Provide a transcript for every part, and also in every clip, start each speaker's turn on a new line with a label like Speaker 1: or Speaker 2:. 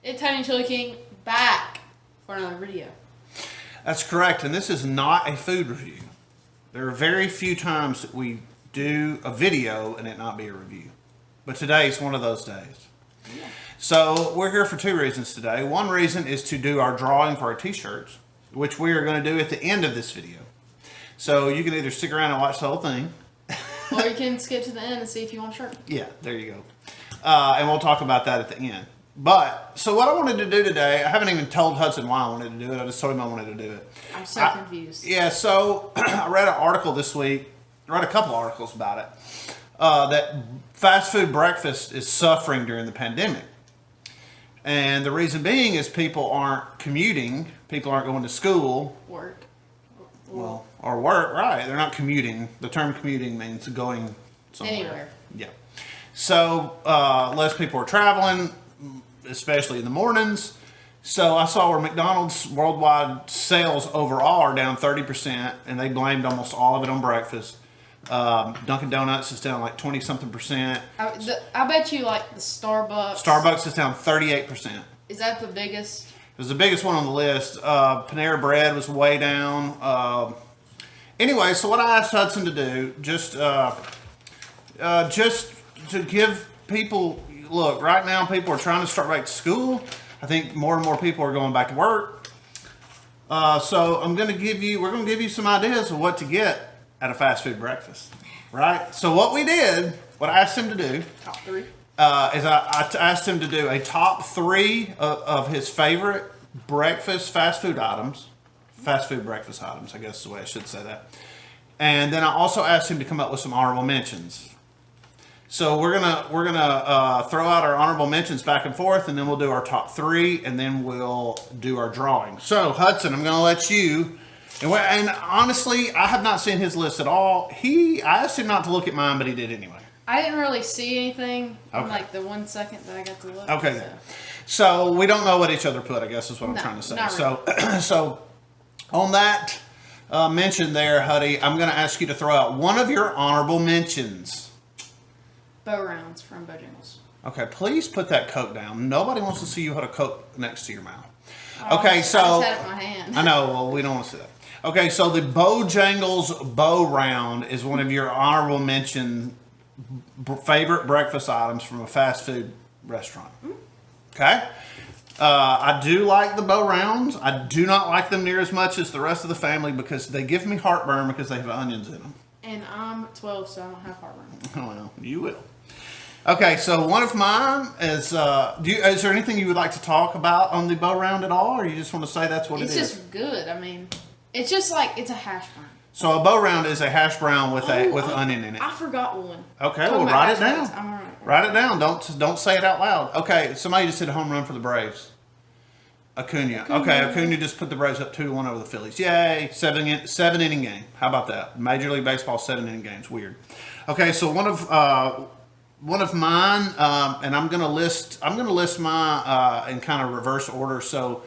Speaker 1: It's Huddy and Chili King back for another video.
Speaker 2: That's correct, and this is not a food review. There are very few times that we do a video and it not be a review. But today is one of those days.
Speaker 1: Yeah.
Speaker 2: So we're here for two reasons today. One reason is to do our drawing for our t-shirts, which we are going to do at the end of this video. So you can either stick around and watch the whole thing.
Speaker 1: Or you can skip to the end and see if you want a shirt.
Speaker 2: Yeah, there you go. And we'll talk about that at the end. But, so what I wanted to do today, I haven't even told Hudson why I wanted to do it. I just told him I wanted to do it.
Speaker 1: I'm so confused.
Speaker 2: Yeah, so I read an article this week, I read a couple articles about it, that fast food breakfast is suffering during the pandemic. And the reason being is people aren't commuting, people aren't going to school.
Speaker 1: Work.
Speaker 2: Well, or work, right. They're not commuting. The term commuting means going somewhere.
Speaker 1: Anywhere.
Speaker 2: Yeah. So, less people are traveling, especially in the mornings. So I saw where McDonald's worldwide sales overall are down 30%, and they blamed almost all of it on breakfast. Dunkin' Donuts is down like 20-something%.
Speaker 1: I bet you like the Starbucks.
Speaker 2: Starbucks is down 38%.
Speaker 1: Is that the biggest?
Speaker 2: It was the biggest one on the list. Panera Bread was way down. Anyway, so what I asked Hudson to do, just to give people, look, right now people are trying to start back to school. I think more and more people are going back to work. So we're going to give you some ideas of what to get at a fast food breakfast, right? So what I asked him to do,
Speaker 1: Top three.
Speaker 2: is I asked him to do a top three of his favorite fast food breakfast items, I guess is the way I should say that. And then I also asked him to come up with some honorable mentions. So we're gonna throw out our honorable mentions back and forth, and then we'll do our top three, and then we'll do our drawing. So Hudson, I'm gonna let you. And honestly, I have not seen his list at all. I asked him not to look at mine, but he did anyway.
Speaker 1: I didn't really see anything in
Speaker 2: Okay.
Speaker 1: like the 1 second that I got to look.
Speaker 2: Okay. So we don't know what each other put, I guess is what I'm
Speaker 1: No,
Speaker 2: trying to say.
Speaker 1: not
Speaker 2: So on that mention there, Huddy, I'm going to ask you to throw out one of your honorable mentions.
Speaker 1: Bow rounds from Bojangles.
Speaker 2: Okay, please put that Coke down. Nobody wants to see you hold a Coke next to your mouth.
Speaker 1: Oh,
Speaker 2: Okay,
Speaker 1: I
Speaker 2: so
Speaker 1: just had it in my hand.
Speaker 2: I know. Well, we don't want to see that. Okay, so the Bojangles Bow Round is one of your honorable mention favorite breakfast items from a fast food restaurant. Okay, I do like the Bow Rounds. I do not like them near as much as the rest of the family because they give me heartburn because they have onions in them.
Speaker 1: And I'm 12, so I don't have heartburn.
Speaker 2: Oh well, you will. Okay, so one of mine is. Is there anything you would like to talk about on the Bow Round at all, or you just want to say that's what
Speaker 1: It's
Speaker 2: it is?
Speaker 1: just good. I mean, it's just like it's a hash brown.
Speaker 2: So a Bow Round is a hash brown with onion in it.
Speaker 1: I forgot one.
Speaker 2: Okay,
Speaker 1: Talking
Speaker 2: well
Speaker 1: about
Speaker 2: write it
Speaker 1: hash
Speaker 2: down.
Speaker 1: browns, I'm right.
Speaker 2: Write it down. Don't say it out loud. Okay, somebody just hit a home run for the Braves. Acuna. Okay, Acuna just put the Braves up 2-1 over the Phillies. Yay! Seven inning game. How about that? Major League Baseball 7-inning games. Weird. Okay, so one of mine, and I'm gonna list my in kind of reverse order. So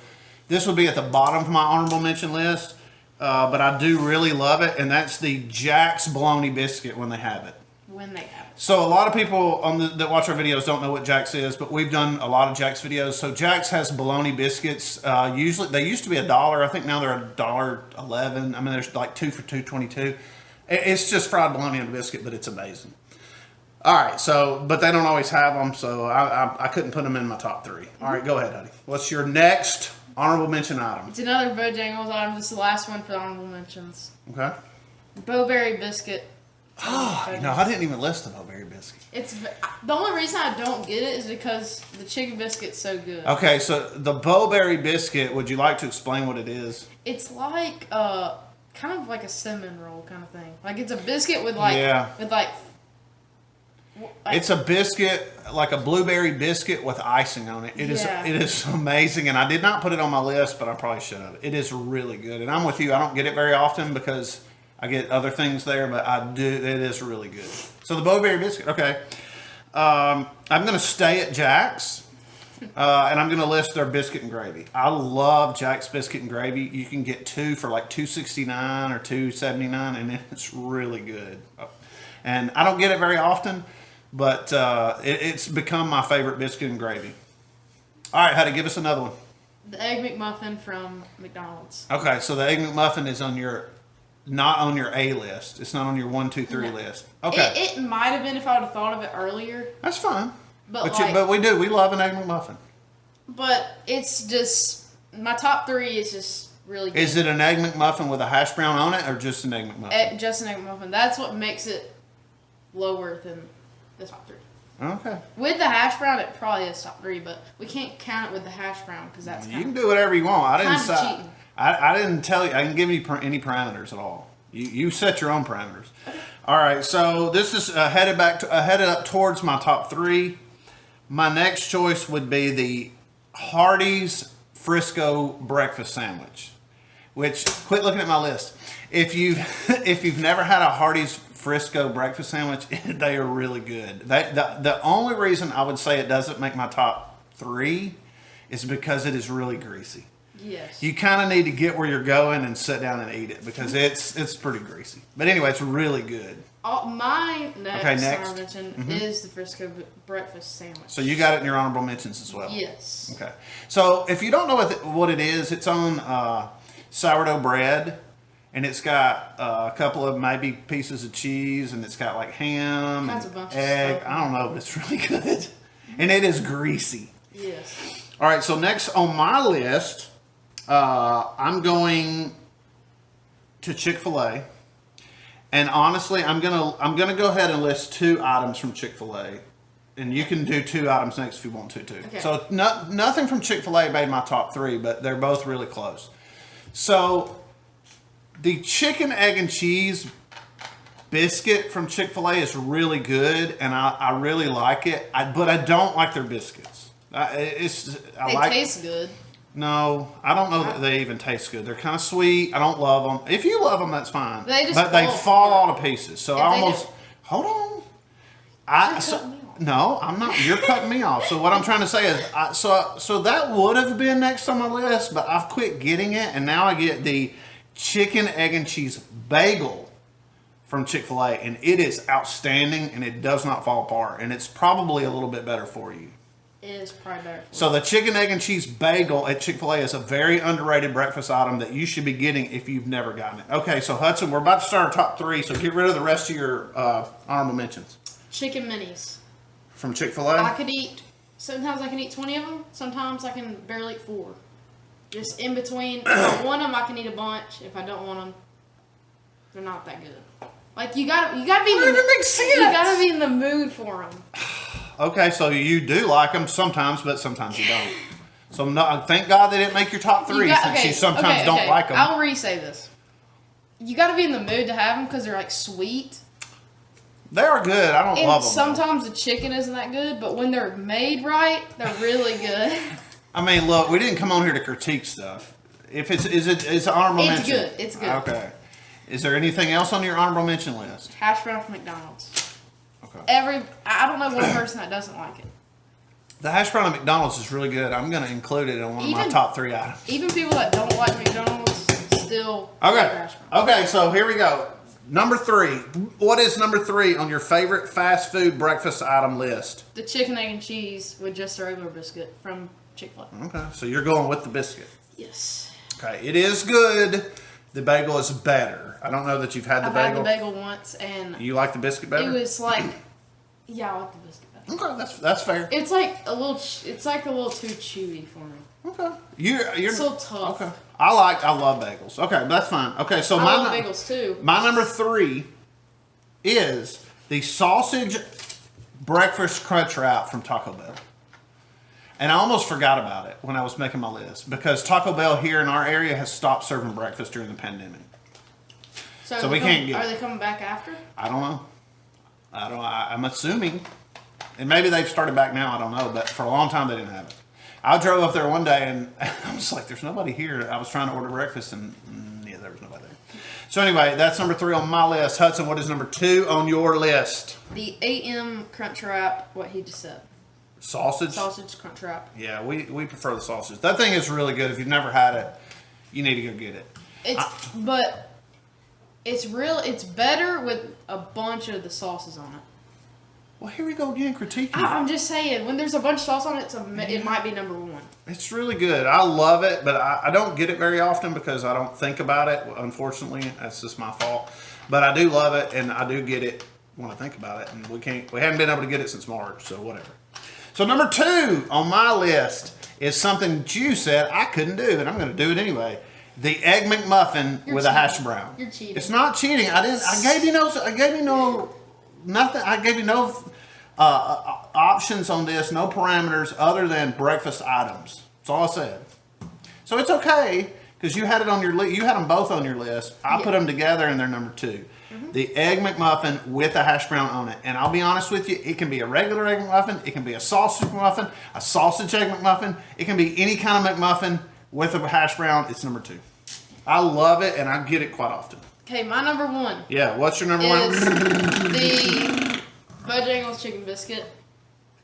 Speaker 2: this would be at the bottom of my honorable mention list, but I do really love it, and that's the Jack's bologna biscuit when they have it.
Speaker 1: When they have it.
Speaker 2: So a lot of people that watch our videos don't know what Jack's is, but we've done a lot of Jack's videos. So Jack's has bologna biscuits. Usually they used to be $1. I think now they're $1.11. I mean, there's like 2 for $2.22. It's just fried bologna on a biscuit, but it's amazing. All right, so but they don't always have them, so I couldn't put them in my top three. All right, go ahead, Huddy. What's your next honorable mention item?
Speaker 1: It's another Bojangles item. This is the last one for the honorable mentions.
Speaker 2: Okay.
Speaker 1: Bowberry biscuit.
Speaker 2: Oh, I didn't even list the Bowberry biscuit.
Speaker 1: It's the only reason I don't get it is because the chicken biscuit's so good.
Speaker 2: Okay, so the Bowberry biscuit. Would you like to explain what it is?
Speaker 1: It's like kind of like a cinnamon roll kind of thing. Like it's a biscuit with like
Speaker 2: it's a biscuit, like a blueberry biscuit with icing on it. It is amazing, and I did not put it on my list, but I probably should have. It is really good, and I'm with you. I don't get it very often because I get other things there, but I do. It is really good. So the Bowberry biscuit, okay. I'm going to stay at Jack's, and I'm going to list their biscuit and gravy. I love Jack's biscuit and gravy. You can get 2 for like $2.69 or $2.79, and it's really good. And I don't get it very often, but it's become my favorite biscuit and gravy. All right, Huddy, give us another one.
Speaker 1: The Egg McMuffin from McDonald's.
Speaker 2: Okay, so the Egg McMuffin is not on your A list. It's not on your 1, 2, 3 list. Okay.
Speaker 1: It might have been if I would have thought of it earlier.
Speaker 2: That's fine.
Speaker 1: But
Speaker 2: we do. We love an Egg McMuffin.
Speaker 1: But it's just, my top 3 is just really good.
Speaker 2: Is it an Egg McMuffin with a hash brown on it or just an Egg McMuffin?
Speaker 1: Just an Egg McMuffin. That's what makes it lower than the top 3.
Speaker 2: Okay.
Speaker 1: With the hash brown, it probably is top 3, but we can't count it with the hash brown because that's
Speaker 2: you can do whatever you want. I didn't say.
Speaker 1: Cheating.
Speaker 2: I didn't tell you. I didn't give you any parameters at all. You set your own parameters. All right. So this is headed up towards my top 3. My next choice would be the Hardee's Frisco breakfast sandwich. Which, quit looking at my list. If you've never had a Hardee's Frisco breakfast sandwich, they are really good. The only reason I would say it doesn't make my top 3 is because it is really greasy.
Speaker 1: Yes.
Speaker 2: You kind of need to get where you're going and sit down and eat it because it's pretty greasy. But anyway, it's really good.
Speaker 1: My next honorable mention
Speaker 2: Mm-hmm.
Speaker 1: is the Frisco breakfast sandwich.
Speaker 2: So you got it in your honorable mentions as well?
Speaker 1: Yes.
Speaker 2: Okay. So if you don't know what it is, it's on sourdough bread. And it's got a couple of maybe pieces of cheese, and it's got like ham, and egg. I don't know, but it's really good. And it is greasy.
Speaker 1: Yes.
Speaker 2: All right, so next on my list, I'm going to Chick-Fil-A. And honestly, I'm gonna go ahead and list 2 items from Chick-Fil-A. And you can do 2 items next if you want to, too.
Speaker 1: Okay.
Speaker 2: So nothing from Chick-Fil-A made my top 3, but they're both really close. So the chicken, egg, and cheese biscuit from Chick-fil-A is really good, and I really like it. But I don't like their biscuits. They
Speaker 1: taste good.
Speaker 2: No, I don't know that they even taste good. They're kind of sweet. I don't love them. If you love them, that's fine.
Speaker 1: They
Speaker 2: fall all to pieces. So I almost hold on. No, I'm not. You're cutting me off. So what I'm trying to say is, so that would have been next on my list, but I've quit getting it, and now I get the chicken, egg, and cheese bagel from Chick-fil-A, and it is outstanding, and it does not fall apart, and it's probably a little bit better for you.
Speaker 1: It is probably better for you.
Speaker 2: So the chicken, egg, and cheese bagel at Chick-fil-A is a very underrated breakfast item that you should be getting if you've never gotten it. Okay, so Hudson, we're about to start our top 3, so get rid of the rest of your honorable mentions.
Speaker 1: Chicken minis.
Speaker 2: From Chick-fil-A?
Speaker 1: Sometimes I can eat 20 of them, sometimes I can barely eat 4. Just in between. If I want them, I can eat a bunch. If I don't want them, they're not that good. Like you gotta be.
Speaker 2: Makes sense.
Speaker 1: You gotta be in the mood for them.
Speaker 2: Okay, so you do like them sometimes, but sometimes you don't. So thank God they didn't make your top 3 since you sometimes don't like them.
Speaker 1: I'll re-say this. You gotta be in the mood to have them because they're like sweet.
Speaker 2: They are good. I don't love them.
Speaker 1: Sometimes the chicken isn't that good, but when they're made right, they're really good.
Speaker 2: I mean, look, we didn't come on here to critique stuff. If it's an honorable mention.
Speaker 1: It's good. It's good.
Speaker 2: Okay. Is there anything else on your honorable mention list?
Speaker 1: Hash brown from McDonald's.
Speaker 2: Okay.
Speaker 1: I don't know one person that doesn't like it.
Speaker 2: The hash brown at McDonald's is really good. I'm going to include it in one of my top 3 items.
Speaker 1: Even people that don't like McDonald's still like hash brown.
Speaker 2: Okay, so here we go. Number 3. What is number 3 on your favorite fast food breakfast item list?
Speaker 1: The chicken, egg, and cheese with just a regular biscuit from Chick-fil-A.
Speaker 2: Okay, so you're going with the biscuit.
Speaker 1: Yes.
Speaker 2: Okay, it is good. The bagel is better. I don't know that you've had the bagel.
Speaker 1: I've had the bagel once, and
Speaker 2: you like the biscuit better?
Speaker 1: It was like, yeah, I like the biscuit better.
Speaker 2: Okay, that's fair.
Speaker 1: It's like a little too chewy for me.
Speaker 2: Okay, you're
Speaker 1: it's a little tough.
Speaker 2: Okay, I love bagels. Okay, that's fine. Okay, so
Speaker 1: I love bagels too.
Speaker 2: My number 3 is the sausage breakfast crunch wrap from Taco Bell. And I almost forgot about it when I was making my list because Taco Bell here in our area has stopped serving breakfast during the pandemic. So we can't get it.
Speaker 1: Are they coming back after?
Speaker 2: I don't know. I'm assuming. And maybe they've started back now. I don't know. But for a long time, they didn't have it. I drove up there one day and I was like, there's nobody here. I was trying to order breakfast and yeah, there was nobody there. So anyway, that's number 3 on my list. Hudson, what is number 2 on your list?
Speaker 1: The AM Crunch Wrap, what he just said.
Speaker 2: Sausage?
Speaker 1: Sausage Crunch Wrap.
Speaker 2: Yeah, we prefer the sausage. That thing is really good. If you've never had it, you need to go get it.
Speaker 1: It's better with a bunch of the sauces on it.
Speaker 2: Well, here we go again, critiquing.
Speaker 1: I'm just saying, when there's a bunch of sauce on it, it might be number one.
Speaker 2: It's really good. I love it, but I don't get it very often because I don't think about it. Unfortunately, that's just my fault. But I do love it, and I do get it when I think about it. And we haven't been able to get it since March, so whatever. So number 2 on my list is something that you said I couldn't do, and I'm going to do it anyway. The Egg McMuffin with a hash brown.
Speaker 1: You're cheating.
Speaker 2: It's not cheating. I gave you no options on this, no parameters other than breakfast items. That's all I said. So it's okay because you had it on your list. You had them both on your list. I put them together and they're number 2. The Egg McMuffin with a hash brown on it. And I'll be honest with you, it can be a regular Egg McMuffin. It can be a sausage McMuffin, a sausage Egg McMuffin. It can be any kind of McMuffin with a hash brown. It's number 2. I love it and I get it quite often.
Speaker 1: Okay, my number 1.
Speaker 2: Yeah, what's your number 1?
Speaker 1: The Bojangles chicken biscuit.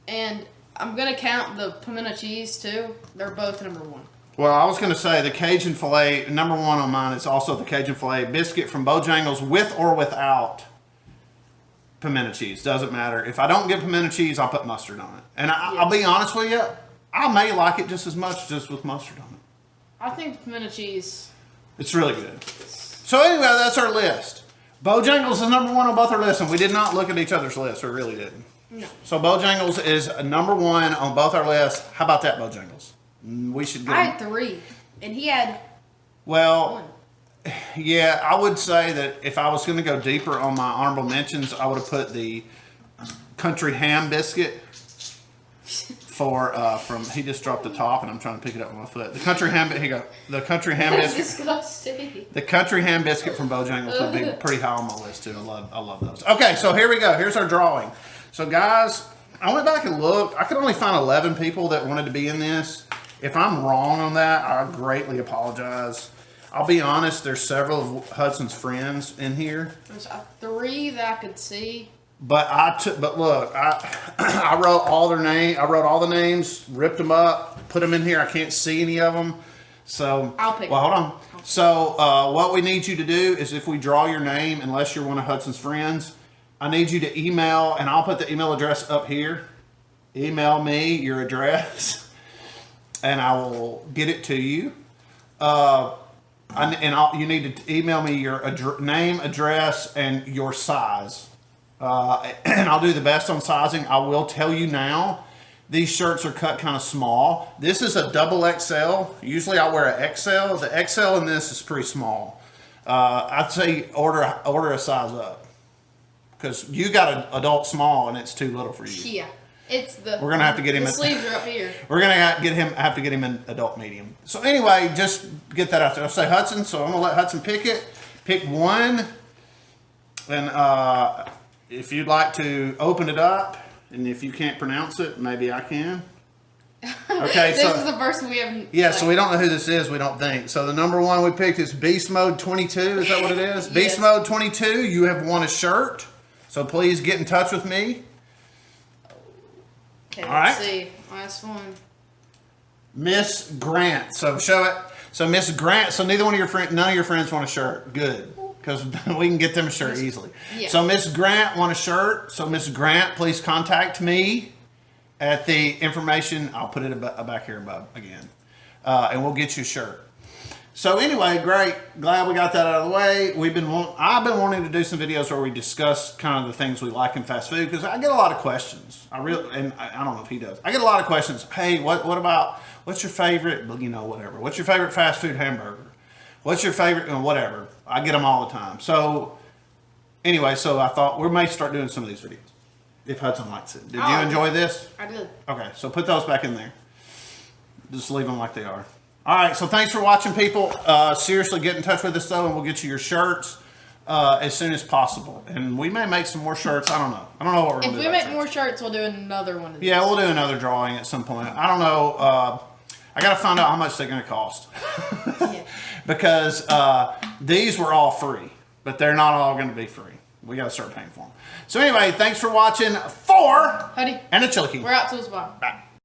Speaker 1: And I'm going to count the pimento cheese too. They're both number 1.
Speaker 2: Well, I was going to say the Cajun Filet, number 1 on mine is also the Cajun Filet biscuit from Bojangles with or without pimento cheese. Doesn't matter. If I don't get pimento cheese, I'll put mustard on it. And I'll be honest with you, I may like it just as much just with mustard on it.
Speaker 1: I think pimento cheese.
Speaker 2: It's really good. So anyway, that's our list. Bojangles is number 1 on both our lists, and we did not look at each other's lists. We really didn't.
Speaker 1: No.
Speaker 2: So Bojangles is number 1 on both our lists. How about that, Bojangles? We should get
Speaker 1: I had 3, and he had 1.
Speaker 2: Yeah, I would say that if I was going to go deeper on my honorable mentions, I would have put the country ham biscuit from he just dropped the top and I'm trying to pick it up with my foot. The country ham here you go. The country ham biscuit.
Speaker 1: Disgusting.
Speaker 2: The country ham biscuit from Bojangles would be pretty high on my list too. I love those. Okay, so here we go. Here's our drawing. So guys, I went back and looked. I could only find 11 people that wanted to be in this. If I'm wrong on that, I greatly apologize. I'll be honest, there's several of Hudson's friends in here.
Speaker 1: There's 3 that I could see.
Speaker 2: But look, I wrote all their name. I wrote all the names, ripped them up, put them in here. I can't see any of them. So
Speaker 1: I'll pick.
Speaker 2: Well, hold on. So what we need you to do is, if we draw your name, unless you're one of Hudson's friends, I need you to email, and I'll put the email address up here. Email me your address. And I will get it to you. You need to email me your name, address, and your size. And I'll do the best on sizing. I will tell you now, these shirts are cut kind of small. This is a double XL. Usually I wear an XL. The XL in this is pretty small. I'd say order a size up. Because you got an adult small and it's too little for you.
Speaker 1: Yeah. We're
Speaker 2: gonna have to get him.
Speaker 1: The sleeves are up here.
Speaker 2: We're gonna have to get him in adult medium. So anyway, just get that out there. I'll say Hudson. So I'm gonna let Hudson pick it. Pick one, and if you'd like to open it up, and if you can't pronounce it, maybe I can. Okay.
Speaker 1: This is the first one we haven't.
Speaker 2: Yeah. So we don't know who this is. We don't think. So the number 1 we picked is Beast Mode 22. Is that what it is?
Speaker 1: Yes.
Speaker 2: Beast Mode 22. You have won a shirt. So please get in touch with me.
Speaker 1: Okay,
Speaker 2: all
Speaker 1: let's
Speaker 2: right.
Speaker 1: see. Last one.
Speaker 2: Miss Grant. So show it. So Miss Grant. So none of your friends want a shirt. Good, because we can get them a shirt easily.
Speaker 1: Yeah.
Speaker 2: So Miss Grant want a shirt. So Miss Grant, please contact me at the information. I'll put it back here above again, and we'll get you a shirt. So anyway, great. Glad we got that out of the way. I've been wanting to do some videos where we discuss kind of the things we like in fast food, because I get a lot of questions. I don't know if he does. I get a lot of questions. Hey, what's your favorite, whatever. What's your favorite fast food hamburger? What's your favorite, whatever. I get them all the time. So anyway, I thought we may start doing some of these videos if Hudson likes it. Did you enjoy this?
Speaker 1: I did.
Speaker 2: Okay, so put those back in there. Just leave them like they are. All right, so thanks for watching, people. Seriously, get in touch with us, though, and we'll get you your shirts as soon as possible. And we may make some more shirts. I don't know. I don't know what we're going to do.
Speaker 1: If we make more shirts, we'll do another one of these.
Speaker 2: Yeah, we'll do another drawing at some point. I don't know. I got to find out how much they're going to cost.
Speaker 1: Yeah.
Speaker 2: Because these were all free, but they're not all going to be free. We got to start paying for them. So anyway, thanks for watching. For
Speaker 1: Huddy.
Speaker 2: and a Chili King.
Speaker 1: We're out to the spot.
Speaker 2: Bye.